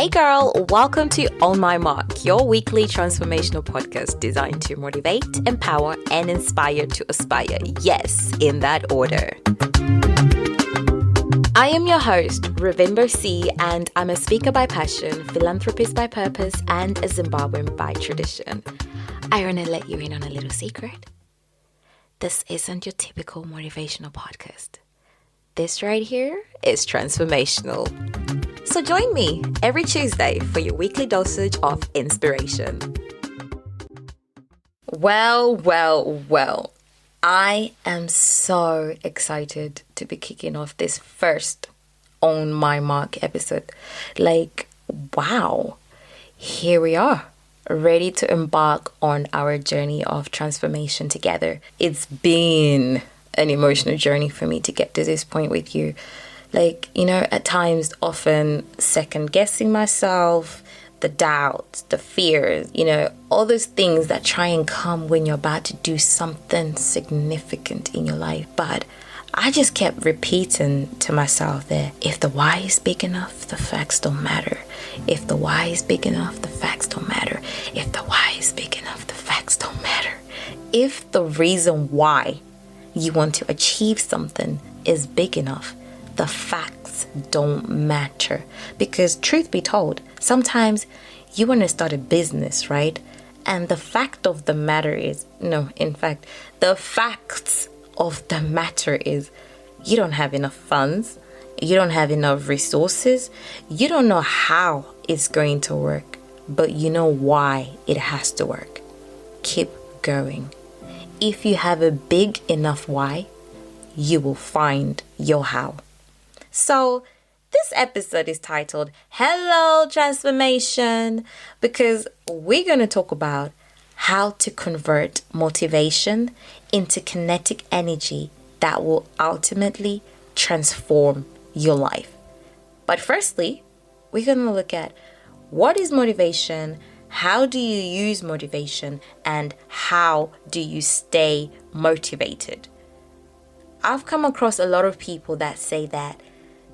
Hey girl, welcome to On My Mark, your weekly transformational podcast designed to motivate, empower, and inspire to aspire. Yes, in that order. I am your host, Ravimber C, and I'm a speaker by passion, philanthropist by purpose, and a Zimbabwean by tradition. I want to let you in on a little secret. This isn't your typical motivational podcast. This right here is transformational. So join me every Tuesday for your weekly dosage of inspiration. Well. I am so excited to be kicking off this first On My Mark episode. Wow, here we are, ready to embark on our journey of transformation together. It's been an emotional journey for me to get to this point with you. At times, often second guessing myself, the doubts, the fears, all those things that try and come when you're about to do something significant in your life. But I just kept repeating to myself that if the why is big enough, the facts don't matter. If the why is big enough, the facts don't matter. If the why is big enough, the facts don't matter. If the reason why you want to achieve something is big enough, the facts don't matter. Because truth be told, sometimes you want to start a business, right? And the fact of the matter is, the facts of the matter is you don't have enough funds. You don't have enough resources. You don't know how it's going to work, but you know why it has to work. Keep going. If you have a big enough why, you will find your how. So this episode is titled Hello Transformation, because we're going to talk about how to convert motivation into kinetic energy that will ultimately transform your life. But firstly, we're going to look at what is motivation, how do you use motivation, and how do you stay motivated. I've come across a lot of people that say that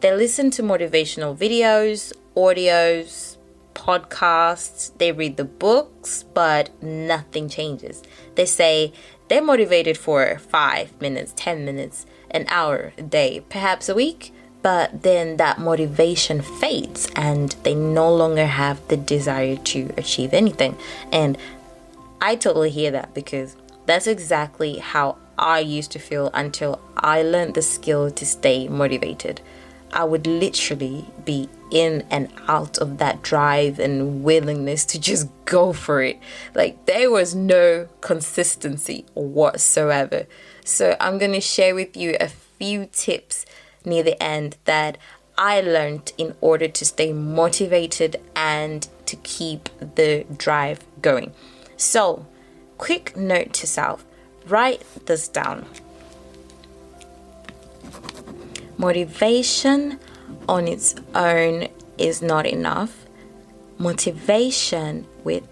they listen to motivational videos, audios, podcasts, they read the books, but nothing changes. They say they're motivated for 5 minutes, 10 minutes, an hour a day, perhaps a week, but then that motivation fades and they no longer have the desire to achieve anything. And I totally hear that, because that's exactly how I used to feel until I learned the skill to stay motivated. I would literally be in and out of that drive and willingness to just go for it. There was no consistency whatsoever. So I'm going to share with you a few tips near the end that I learned in order to stay motivated and to keep the drive going. So, quick note to self, write this down. Motivation on its own is not enough. Motivation with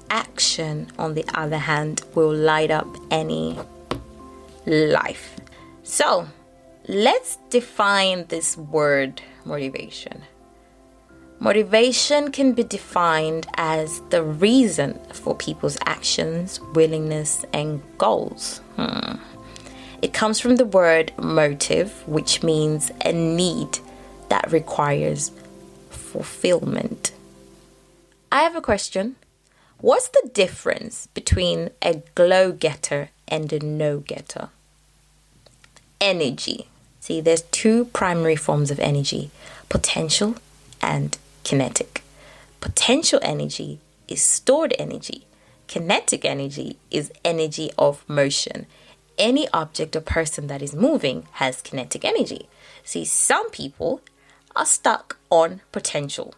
action, on the other hand, will light up any life. So, let's define this word motivation. Motivation can be defined as the reason for people's actions, willingness, and goals. It comes from the word motive, which means a need that requires fulfillment. I have a question. What's the difference between a glow-getter and a no-getter? Energy. See, there's two primary forms of energy, potential and kinetic. Potential energy is stored energy. Kinetic energy is energy of motion. Any object or person that is moving has kinetic energy. See, some people are stuck on potential,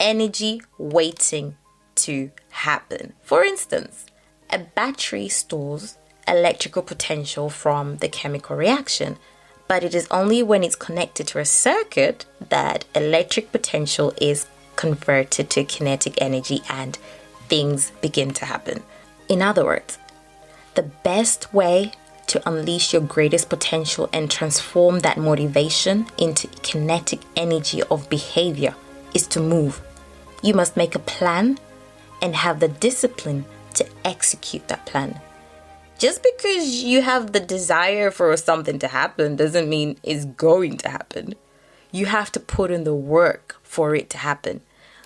energy waiting to happen. For instance, a battery stores electrical potential from the chemical reaction, but it is only when it's connected to a circuit that electric potential is converted to kinetic energy and things begin to happen. In other words, the best way to unleash your greatest potential and transform that motivation into kinetic energy of behavior is to move. You must make a plan and have the discipline to execute that plan. Just because you have the desire for something to happen doesn't mean it's going to happen. You have to put in the work for it to happen.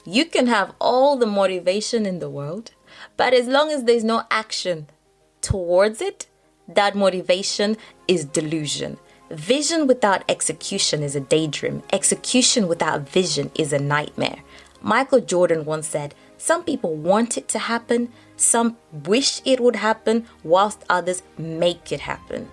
You can have all the motivation in the world, but as long as there's no action towards it, that motivation is delusion. Vision without execution is a daydream. Execution without vision is a nightmare. Michael Jordan once said, some people want it to happen, some wish it would happen, whilst others make it happen.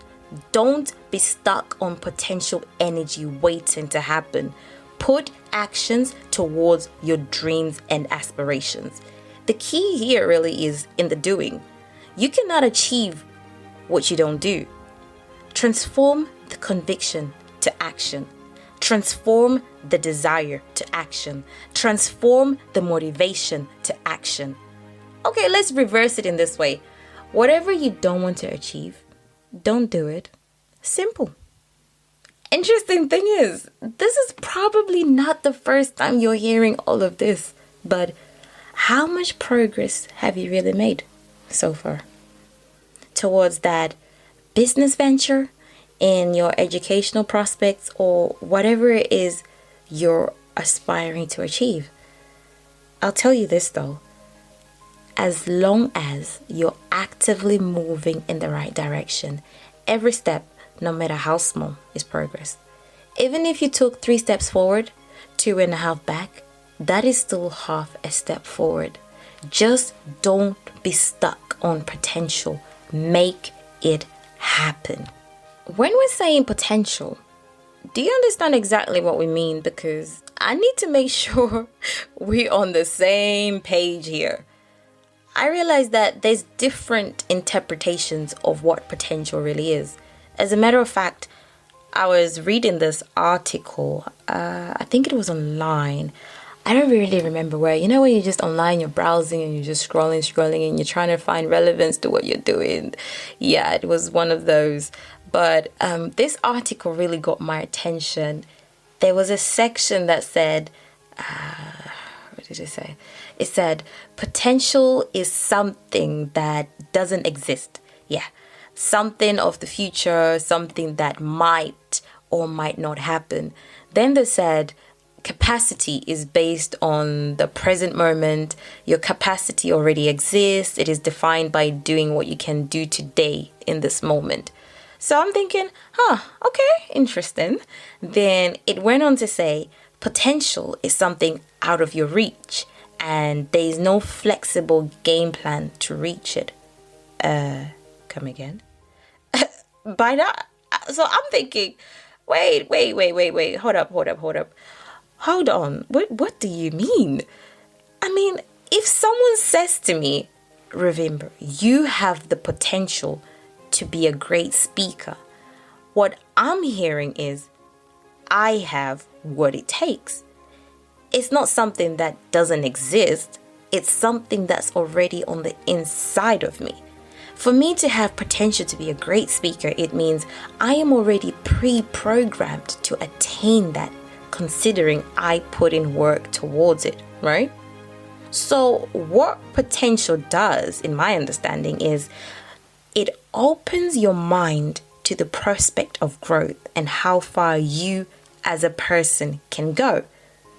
Don't be stuck on potential energy waiting to happen. Put actions towards your dreams and aspirations. The key here really is in the doing. You cannot achieve what you don't do. Transform the conviction to action. Transform the desire to action. Transform the motivation to action. Okay, let's reverse it in this way. Whatever you don't want to achieve, don't do it. Simple. Interesting thing is, this is probably not the first time you're hearing all of this, but how much progress have you really made so far towards that business venture, in your educational prospects, or whatever it is you're aspiring to achieve? I'll tell you this though, as long as you're actively moving in the right direction, every step, no matter how small, is progress. Even if you took 3 steps forward, 2.5 back, that is still half a step forward. Just don't be stuck on potential. Make it happen. When we're saying potential, do you understand exactly what we mean? Because I need to make sure we're on the same page here. I realize that there's different interpretations of what potential really is. As a matter of fact, I was reading this article, I think it was online. I don't really remember where. You know when you're just online, you're browsing and you're just scrolling and you're trying to find relevance to what you're doing. Yeah, it was one of those. But this article really got my attention. There was a section that said, what did it say? It said, potential is something that doesn't exist. Yeah, something of the future, something that might or might not happen. Then they said, capacity is based on the present moment. Your capacity already exists. It is defined by doing what you can do today in this moment. So I'm thinking, okay, interesting. Then it went on to say, potential is something out of your reach and there is no flexible game plan to reach it. Come again? By that, so I'm thinking, wait, hold up. Hold on, what do you mean? I mean, if someone says to me, remember, you have the potential to be a great speaker, what I'm hearing is, I have what it takes. It's not something that doesn't exist. It's something that's already on the inside of me. For me to have potential to be a great speaker, it means I am already pre-programmed to attain that, considering I put in work towards it, right? So what potential does, in my understanding, is it opens your mind to the prospect of growth and how far you as a person can go.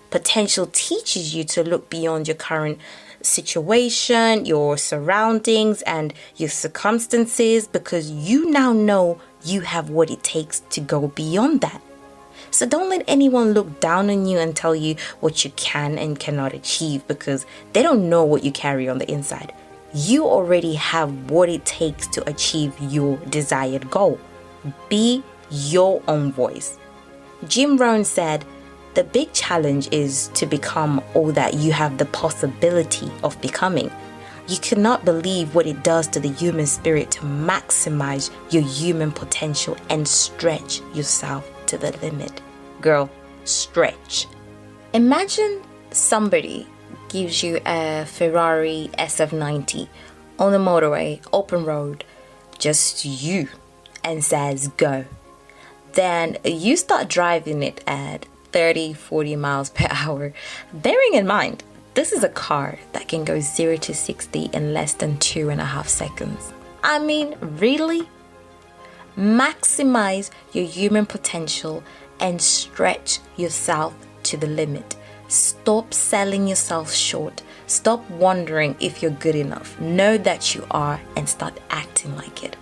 Potential teaches you to look beyond your current situation, your surroundings, and your circumstances, because you now know you have what it takes to go beyond that. So don't let anyone look down on you and tell you what you can and cannot achieve, because they don't know what you carry on the inside. You already have what it takes to achieve your desired goal. Be your own voice. Jim Rohn said, the big challenge is to become all that you have the possibility of becoming. You cannot believe what it does to the human spirit to maximize your human potential and stretch yourself to the limit. Girl, stretch. Imagine somebody gives you a Ferrari SF90 on the motorway, open road, just you, and says go. Then you start driving it at 30, 40 miles per hour. Bearing in mind, this is a car that can go 0 to 60 in less than 2.5 seconds. I mean, really? Maximize your human potential and stretch yourself to the limit. Stop selling yourself short. Stop wondering if you're good enough. Know that you are and start acting like it.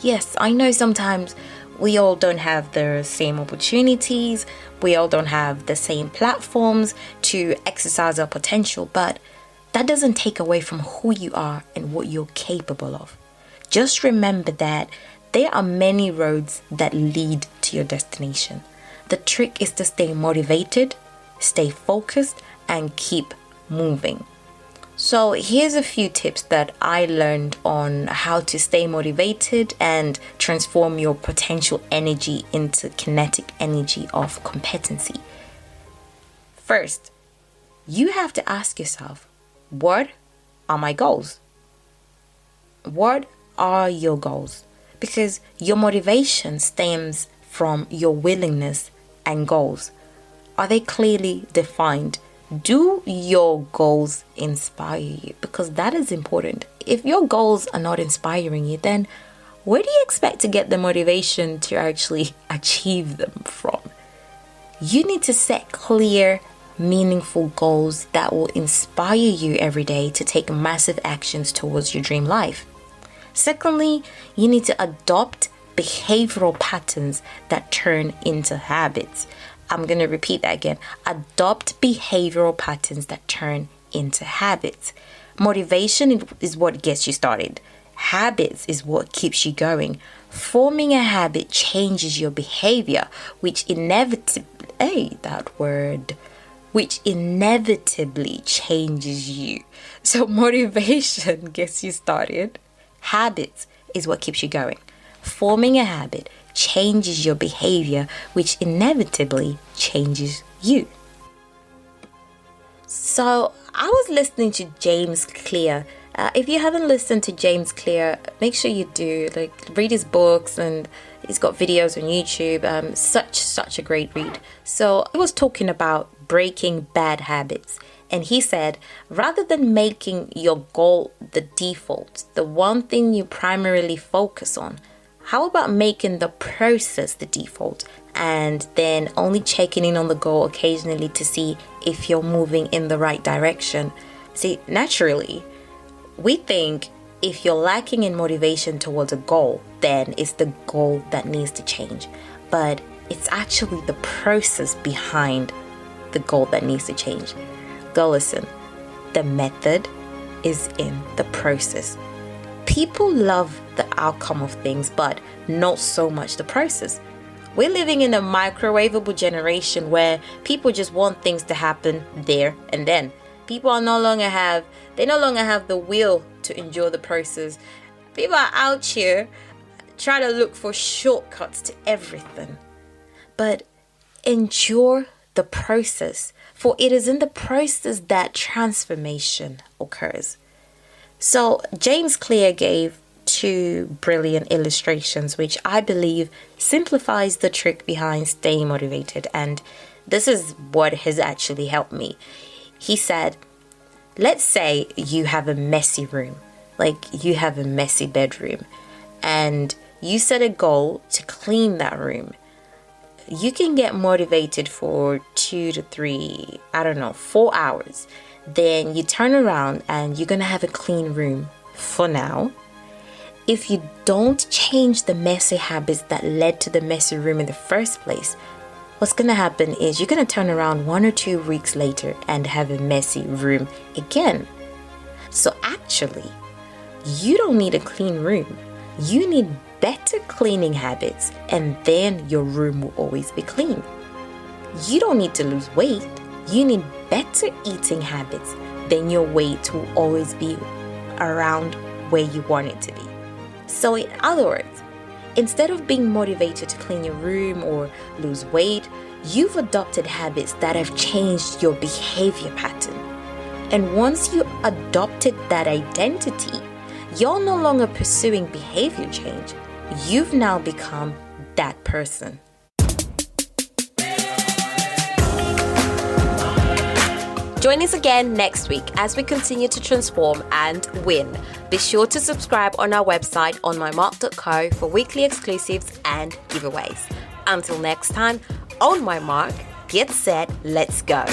Yes, I know sometimes we all don't have the same opportunities. We all don't have the same platforms to exercise our potential, but that doesn't take away from who you are and what you're capable of. Just remember that there are many roads that lead to your destination. The trick is to stay motivated, stay focused, and keep moving. So here's a few tips that I learned on how to stay motivated and transform your potential energy into kinetic energy of competency. First, you have to ask yourself, what are my goals? What are your goals? Because your motivation stems from your willingness and goals. Are they clearly defined? Do your goals inspire you? Because that is important. If your goals are not inspiring you, then where do you expect to get the motivation to actually achieve them from? You need to set clear, meaningful goals that will inspire you every day to take massive actions towards your dream life. Secondly, you need to adopt behavioral patterns that turn into habits. I'm going to repeat that again. Adopt behavioral patterns that turn into habits. Motivation is what gets you started. Habits is what keeps you going. Forming a habit changes your behavior, which inevitably changes you. So motivation gets you started. Habits is what keeps you going. Forming a habit changes your behavior, which inevitably changes you. So I was listening to James Clear. If you haven't listened to James Clear, make sure you do. Read his books, and he's got videos on YouTube. Such a great read. So I was talking about breaking bad habits. And he said, rather than making your goal the default, the one thing you primarily focus on, how about making the process the default and then only checking in on the goal occasionally to see if you're moving in the right direction? See, naturally, we think if you're lacking in motivation towards a goal, then it's the goal that needs to change. But it's actually the process behind the goal that needs to change. Go listen. The method is in the process. People love the outcome of things, but not so much the process. We're living in a microwavable generation where people just want things to happen there and then. People no longer have the will to enjoy the process. People are out here trying to look for shortcuts to everything. But endure the process, for it is in the process that transformation occurs. So James Clear gave 2 brilliant illustrations, which I believe simplifies the trick behind staying motivated, and this is what has actually helped me. He said, let's say you have a messy room, like you have a messy bedroom, and you set a goal to clean that room. You can get motivated for 2 to 3, 4 hours. Then you turn around and you're going to have a clean room for now. If you don't change the messy habits that led to the messy room in the first place, what's going to happen is you're going to turn around 1 or 2 weeks later and have a messy room again. So actually, you don't need a clean room. You need better cleaning habits, and then your room will always be clean. You don't need to lose weight. You need better eating habits, then your weight will always be around where you want it to be. So in other words, instead of being motivated to clean your room or lose weight, you've adopted habits that have changed your behavior pattern. And once you adopted that identity, you're no longer pursuing behavior change. You've now become that person. Join us again next week as we continue to transform and win. Be sure to subscribe on our website onmymark.co for weekly exclusives and giveaways. Until next time, on my mark, get set, let's go.